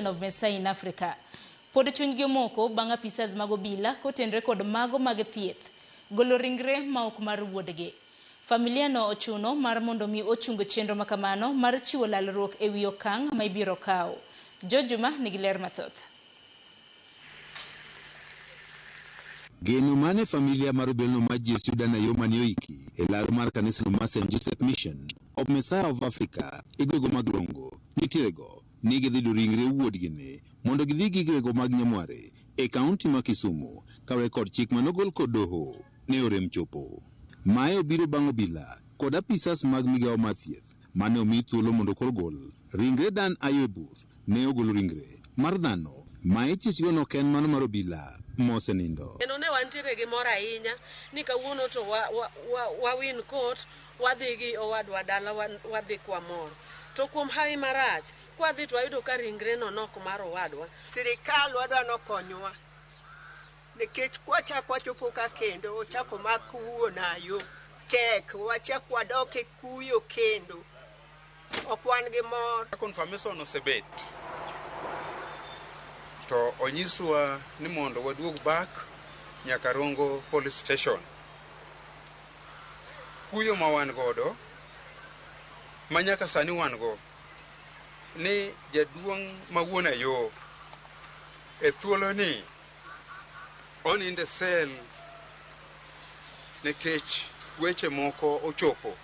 of Messiah in Africa. Pod chuny jomoko bang' apisas mag obila kotenre kod mago mag thieth golo ringre ma ok mar wuodgi. Familia no ochuno mar mondo mi ochung chenro makamano mar chiwo lalruok e wi okang' ma ibiro kawo. Jojuma nigi ler mathoth. Geno mane familia mar obelno ma Jesu Danayo mane oiki e laro mar kanisa no mar St. Joseph Mission of Messiah of Africa igwego mag Rongo nitirego ni gidhi ringre wuodgi ne mondo gidhi gigwego mag Nyamware e kaunti ma Kisumu kawe kod chik manogol kod doho ne orem chopo. Mae obiro bang' obila kod apisas mag migawo mar thieth mane omi thuolo mondo korgol ringre Dan Ayebur ne ogolo ringre mar dhano ma ichichgo no ken mano mar obila mosenindo. Eno ne wantiere gi mor ahinya ni kawuono to wa win court wadhi gi owadwa dala wadhi kwa mor. To kuom hawi marach kwadhi to wayudo ka ringre no nok mar owadwa. Sirikal wadwa no konywa. Nikech kwachako wachopo ka kendo ochako makuonayo tek wachako wadok e kuyo kendo ok wan gi mor. Confirmation osebet to onyiswa ni mondo waduog back nyaka Rongo police station. Kuyo ma wan godo manyaka sani wan go ni jaduong' ma wuona yo e thuolo ni on in the cell nekech weche moko ochopo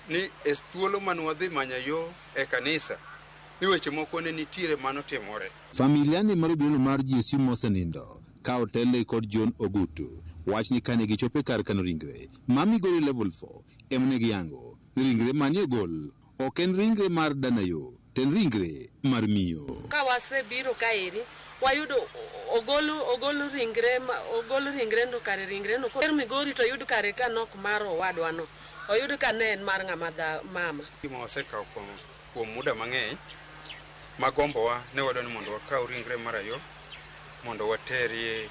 ni e thuolo manwadhi manya yo e kanisa ni weche moko ne nitiere mano timore. Familia ne mar obelno mar Jesu mosenindo ka otele kod John Ogutu wach ni kane gichope kar kano ringre mami goli level 4 emne giyango ni ringre manie gol ok en ringre mar Danayo ten ringre mar miyo. Ka wasebiro kaeri wayudo ogolo ringre no kare ringre no kor Migori to yud kare ka nok mar owadwa no oyud ka ne en mar ng'ama mama. Gima wasekawo kuom muda mang'eny magombowa ne wadwa ni mondo wakaw ringre marayo mondo waterie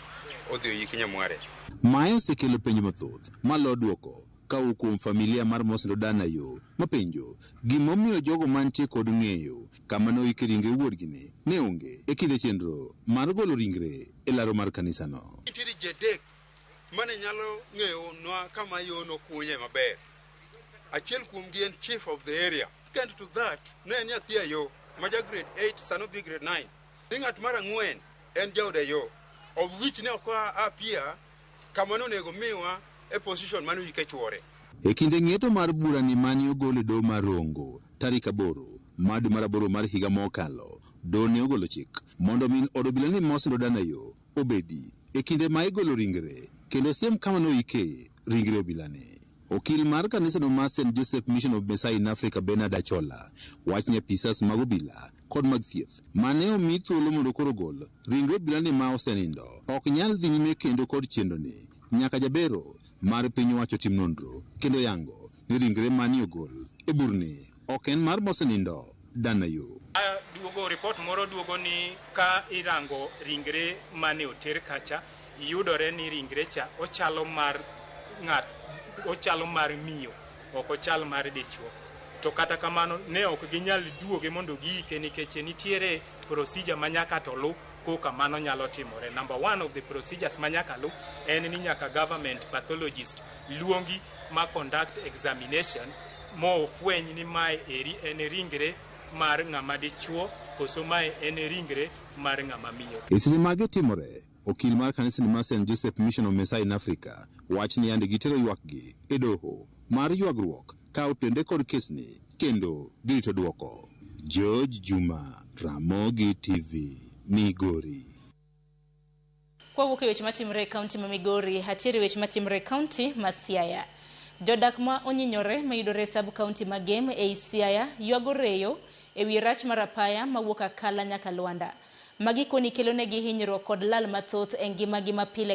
odhi oyik Nyamware. Mae osekelo penjo mathoth malo duoko kawo kuom familia mar mosenindo Danayo mapenjo gimomiyo jogo mantie kod ng'eyo kama noike ringre wuodgi ne onge e kinde chenro mar golo ringre e laro mar kanisa no. Nitiere jedek mane nyalo ng'eyo nwa kama yo nokunye maber. Achiel kuomgi en chief of the area. And to that ne en nyathi yo maja grade 8 sano dhi grade 9. Ni ng'at mar ang'wen en jaoda yo of which ne ok apia kama nonego miwa e position mane wike chwore. E kinde ng'eto mar bura ni mani ogolo do mar Rongo tarik 8 madu mar 8 mar higa mokalo do ne ogolo chik mondo min od obila ni mosenindo Danayo obedi e kinde ma igolo ringre kendo siem kama noike ringre obila ne. Okil mar kanisa no mar St. Joseph Mission of Messiah in Africa Bernard Achola wach ni apisas mag obila kod mag thieth mane omi thuolo mondo koro gol ringre obila ni ma osenindo ok nyal dhi nyime kendo kod chenro ni nyaka jabero mar piny owacho tim nonro kendo yango ni ringre mani ogol e burni ok en mar mosenindo Danayo. Duogo report moro duogo ni ka irango ringre mane oter kacha yudore ni ringre cha ochalo mar miyo ok ochal mar dichuo. To kata kamano ne ok ginyal duoge mondo giike nikech nitiere procedure manyaka to lu koka mano nyalo timore. Number 1 of the procedures manyaka lu en ni nyaka government pathologist luongi ma conduct examination mo ofweny ni mae eri en ringre mar ng'ama dichuo koso mae en ringre mar ng'ama miyo. Esini mage timore okil mar kanisa mar St. Joseph Mission of Messiah in Africa wach ni ande gitero ywakgi e doho mar ywagruok ka otende kod kesni kendo girito duoko. George Juma, Ramogi TV, Migori. Kwa wuok e weche matimre e kaunti ma Migori, hatiere weche matimre e kaunti ma Siaya. Jodak ma onyinyore mayudore e sub kaunti ma Gem e Siaya ywago reyo e wi rach mar apaya mawuok Akala nyaka Luanda. Magi koni kelonegi hinyruok kod lal mathoth e ngimagi mapile